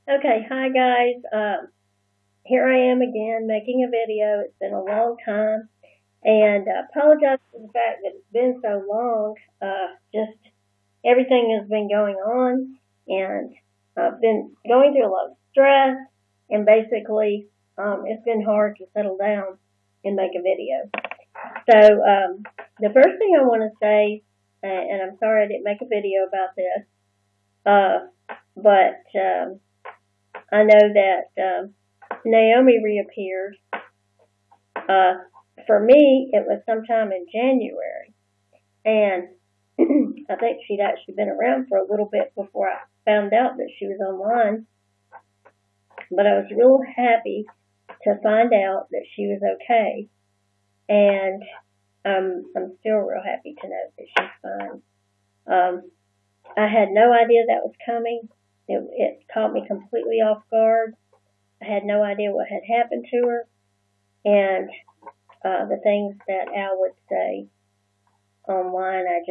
Okay, hi guys. Here I am again making a video. It's been a long time, and I apologize for the fact that it's been so long. Just everything has been going on, and I've been going through a lot of stress, and basically, it's been hard to settle down and make a video. So, the first thing I want to say, and I'm sorry I didn't make a video about this, but I know that Naomi reappears. For me, it was sometime in January, and I think she'd actually been around for a little bit before I found out that she was online. But I was real happy to find out that she was okay, and I'm still real happy to know that she's fine. I had no idea that was coming. It caught me completely off guard. I had no idea what had happened to her, and the things that Al would say online, I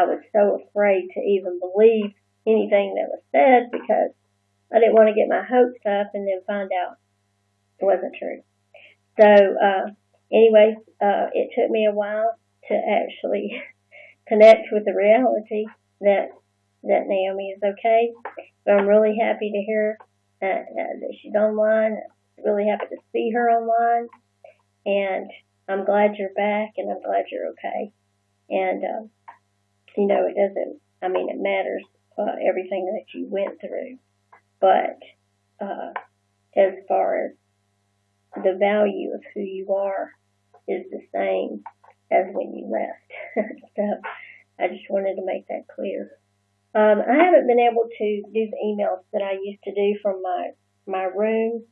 was so afraid to even believe anything that was said because I didn't want to get my hopes up and then find out it wasn't true. So, anyway, it took me a while to actually connect with the reality that Naomi is okay. But I'm really happy to hear that she's online. I'm really happy to see her online, and I'm glad you're back, and I'm glad you're okay. And it doesn't. I mean, it matters everything that you went through, but as far as the value of who you are is the same as when you left. So I just wanted to make that clear. I haven't been able to do the emails that I used to do from my room.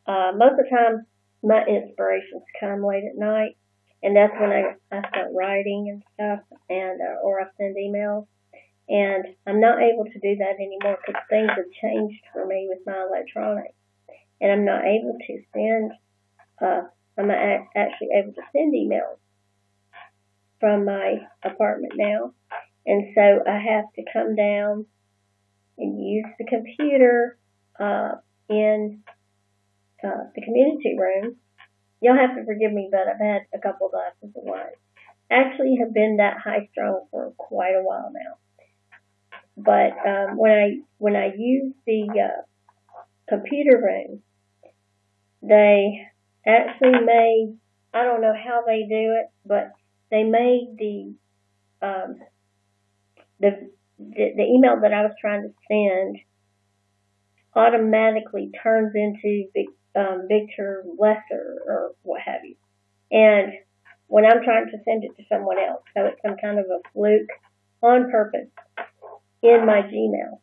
Most of the time, my inspirations come late at night, and that's when I start writing and stuff, and or I send emails. And I'm not able to do that anymore because things have changed for me with my electronics, and I'm not able to send. I'm actually able to send emails from my apartment now. And so I have to come down and use the computer in the community room. You'll have to forgive me, but I've had a couple of glasses of wine. Actually, have been that high strung for quite a while now. But when I use the computer room, they actually made, I don't know how they do it, but they made the email that I was trying to send automatically turns into Victor Lesser or what have you. And when I'm trying to send it to someone else, so it's some kind of a fluke on purpose in my Gmail.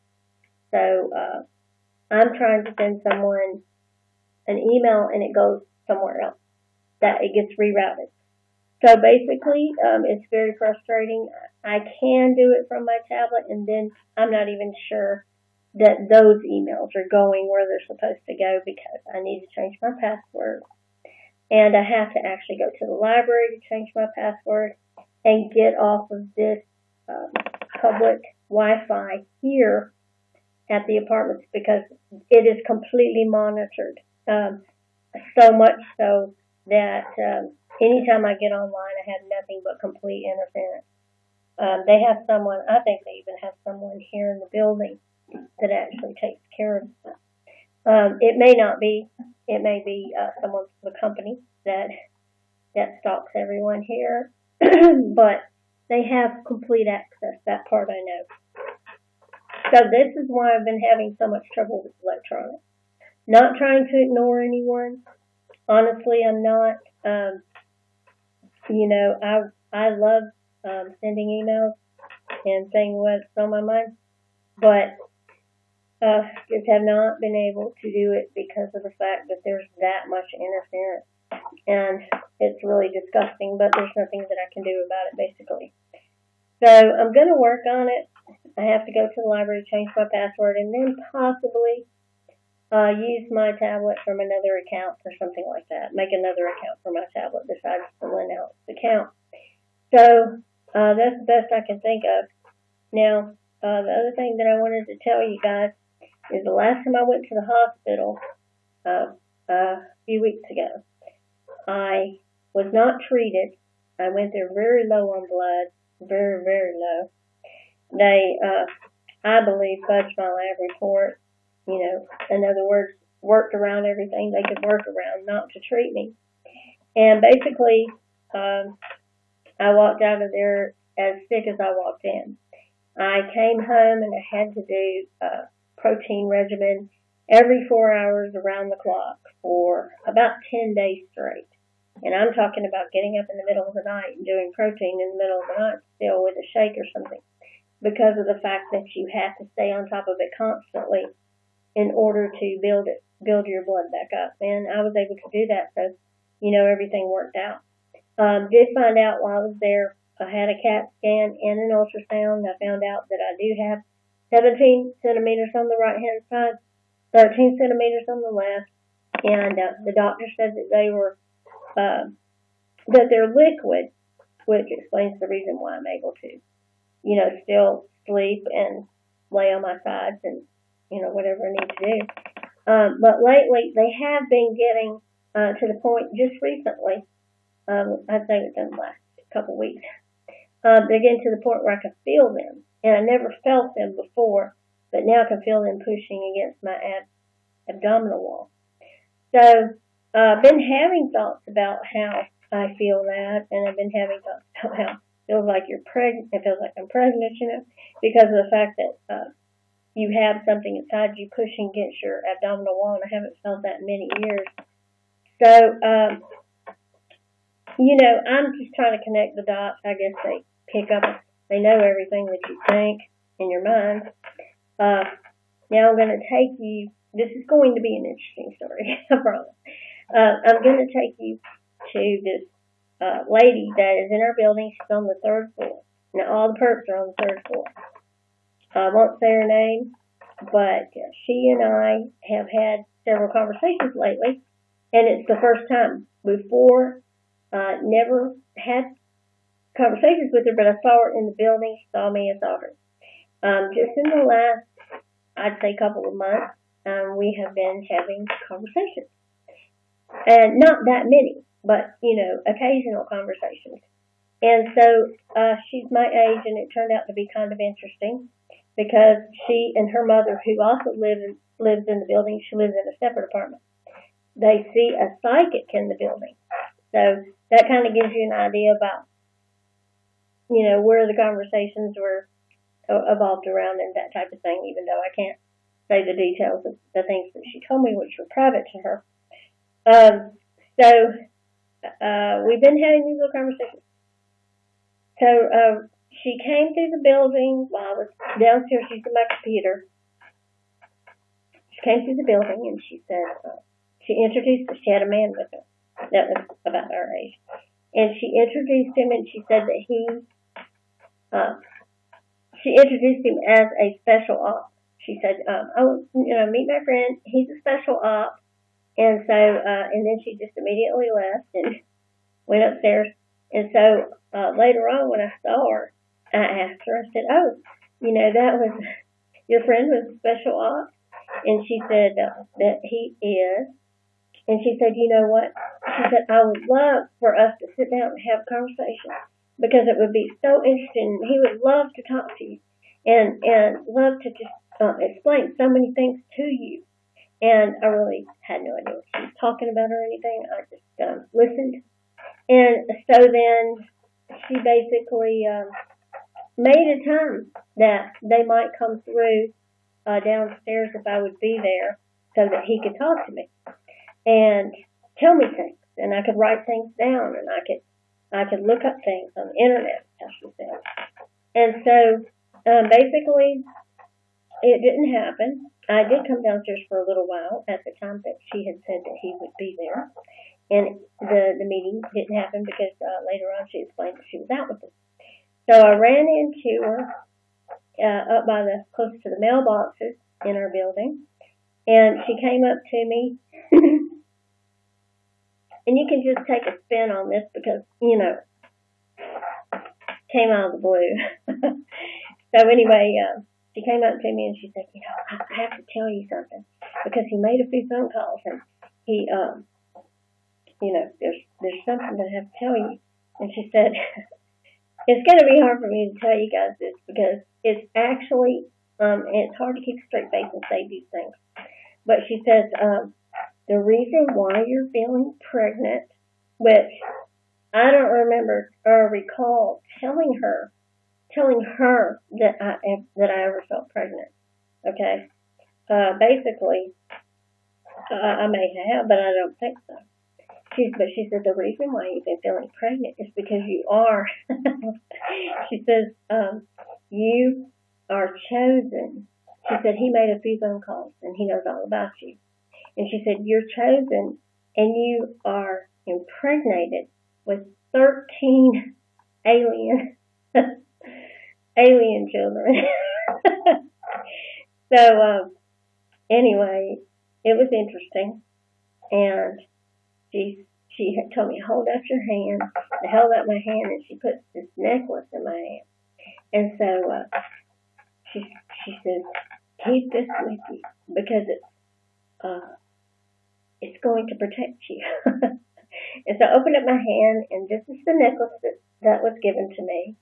So I'm trying to send someone an email and it goes somewhere else. That it gets rerouted. So basically, it's very frustrating. I can do it from my tablet, and then I'm not even sure that those emails are going where they're supposed to go because I need to change my password. And I have to actually go to the library to change my password and get off of this public Wi-Fi here at the apartments because it is completely monitored. So much so that anytime I get online, I have nothing but complete interference. They have someone, I think they even have someone here in the building that actually takes care of it. It may not be. It may be someone from the company that stalks everyone here. But they have complete access. That part I know. So this is why I've been having so much trouble with electronics. Not trying to ignore anyone. Honestly, I'm not. I love sending emails and saying what's on my mind, but just have not been able to do it because of the fact that there's that much interference, and it's really disgusting. But there's nothing that I can do about it, basically. So I'm going to work on it. I have to go to the library, change my password, and then possibly use my tablet from another account or something like that. Make another account for my tablet besides the Lynn-Out's account. So that's the best I can think of. Now, the other thing that I wanted to tell you guys is the last time I went to the hospital a few weeks ago. I was not treated. I went there very low on blood, very, very low. They, I believe, fudged my lab report. In other words, worked around everything they could work around not to treat me. And basically, I walked out of there as sick as I walked in. I came home and I had to do a protein regimen every 4 hours around the clock for about 10 days straight. And I'm talking about getting up in the middle of the night and doing protein in the middle of the night still with a shake or something, because of the fact that you have to stay on top of it constantly in order to build your blood back up. And I was able to do that, so everything worked out. Did find out while I was there, I had a CAT scan and an ultrasound. I found out that I do have 17 centimeters on the right hand side, 13 centimeters on the left, and the doctor said that they were that they're liquid, which explains the reason why I'm able to, still sleep and lay on my sides and whatever I need to do. But lately they have been getting to the point just recently. I'd say within the last couple of weeks. They're getting to the point where I can feel them, and I never felt them before, but now I can feel them pushing against my abdominal wall. So I've been having thoughts about how I feel that, and I've been having thoughts about how it feels like you're pregnant. It feels like I'm pregnant, because of the fact that you have something inside you pushing against your abdominal wall, and I haven't felt that in many years. So, I'm just trying to connect the dots. I guess they know everything that you think in your mind. Now I'm going to take you, this is going to be an interesting story, I promise. I'm going to take you to this lady that is in our building. She's on the 3rd floor. Now, all the perps are on the 3rd floor. I won't say her name, but she and I have had several conversations lately, and it's the first time. Before, never had conversations with her, but I saw her in the building. She saw me, I saw her. Just in the last, I'd say, couple of months, we have been having conversations. And not that many, but, occasional conversations. And so she's my age, and it turned out to be kind of interesting, because she and her mother, who also lives in the building, she lives in a separate apartment. They see a psychic in the building. So that kind of gives you an idea about, where the conversations were evolved around and that type of thing, even though I can't say the details of the things that she told me, which were private to her. So we've been having these little conversations. So she came through the building while I was downstairs using my computer. She came through the building and she said, she introduced us. She had a man with her that was about our age. And she introduced him, and she said that she introduced him as a special op. She said, meet my friend. He's a special op. And so, and then she just immediately left and went upstairs. And so, later on when I saw her, I asked her, I said, that was, your friend was a special op? And she said that he is. And she said, you know what? She said, I would love for us to sit down and have a conversation, because it would be so interesting. He would love to talk to you and love to just explain so many things to you. And I really had no idea what she was talking about or anything. I just listened. And so then she basically made a time that they might come through downstairs if I would be there, so that he could talk to me and tell me things, and I could write things down, and I could look up things on the internet, as she said. And so basically it didn't happen. I did come downstairs for a little while at the time that she had said that he would be there, and the meeting didn't happen because later on she explained that she was out with us. So I ran into her up by close to the mailboxes in our building, and she came up to me. And you can just take a spin on this because, came out of the blue. So anyway, she came up to me and she said, I have to tell you something, because he made a few phone calls and he, there's something that I have to tell you. And she said, it's going to be hard for me to tell you guys this because it's actually, it's hard to keep a straight face and say these things. But she says, the reason why you're feeling pregnant, which I don't remember or recall telling her that I ever felt pregnant. Okay, basically, I may have, but I don't think so. But she said the reason why you've been feeling pregnant is because you are. She says you are chosen. She said he made a few phone calls and he knows all about you. And she said you're chosen and you are impregnated with 13 alien children. So anyway, it was interesting, and she had told me, hold up your hand. I held up my hand, and she put this necklace in my hand. And so she says, keep this with you because it's going to protect you. And so I opened up my hand, and this is the necklace that was given to me.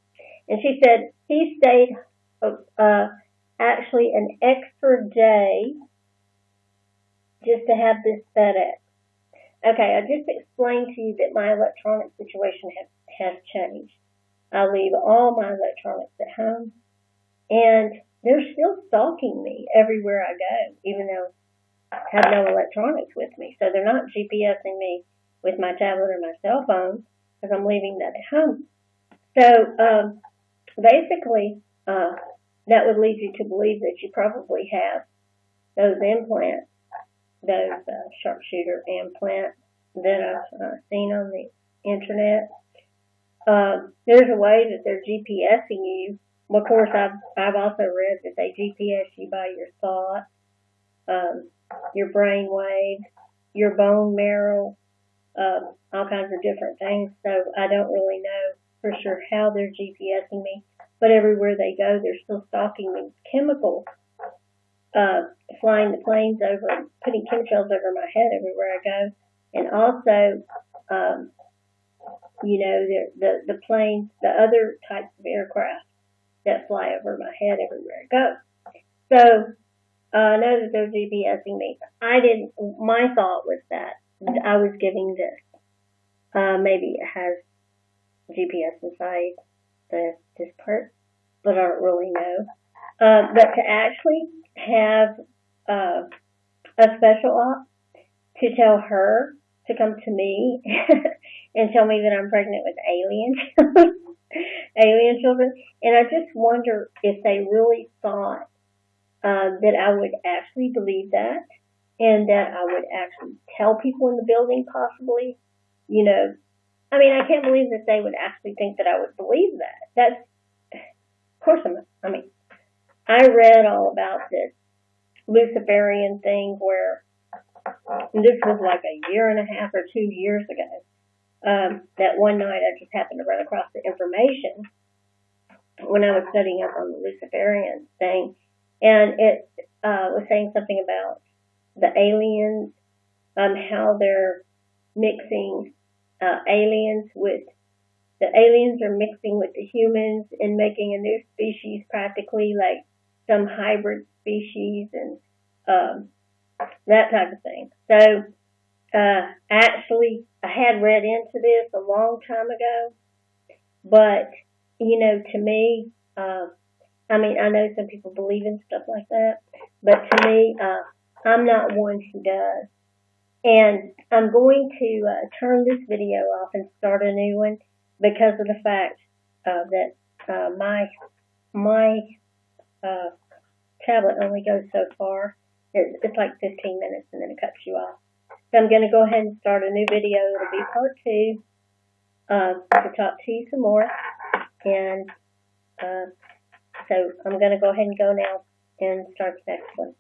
And she said he stayed actually an extra day just to have this FedEx. Okay, I just explained to you that my electronic situation has changed. I leave all my electronics at home, and they're still stalking me everywhere I go, even though I have no electronics with me. So they're not GPSing me with my tablet or my cell phone because I'm leaving that at home. So basically, that would lead you to believe that you probably have those implants, those sharpshooter implants that I've seen on the internet. There's a way that they're GPSing you. Well, of course, I've also read that they GPS you by your thoughts, your brain waves, your bone marrow, all kinds of different things. So I don't really know for sure how they're GPSing me, but everywhere they go, they're still stalking me with chemicals, flying the planes over, putting chemtrails over my head everywhere I go, and also, the planes, the other types of aircraft that fly over my head everywhere I go. So I know that they're GPSing me. My thought was that I was giving this. Maybe it has GPS inside this part, but I don't really know. But to actually have a special op to tell her to come to me and tell me that I'm pregnant with alien children, and I just wonder if they really thought that I would actually believe that, and that I would actually tell people in the building possibly, I can't believe that they would actually think that I would believe that. Of course I read all about this Luciferian thing where this was like a year and a half or 2 years ago. That one night I just happened to run across the information when I was studying up on the Luciferian thing, and it was saying something about the aliens, how they're mixing aliens are mixing with the humans and making a new species, practically like some hybrid species and that type of thing. So actually, I had read into this a long time ago, but to me, I know some people believe in stuff like that, but to me, I'm not one who does. And I'm going to turn this video off and start a new one because of the fact that my tablet only goes so far. It's like 15 minutes and then it cuts you off. So I'm going to go ahead and start a new video. It'll be part 2 to talk to you some more. And so I'm going to go ahead and go now and start the next one.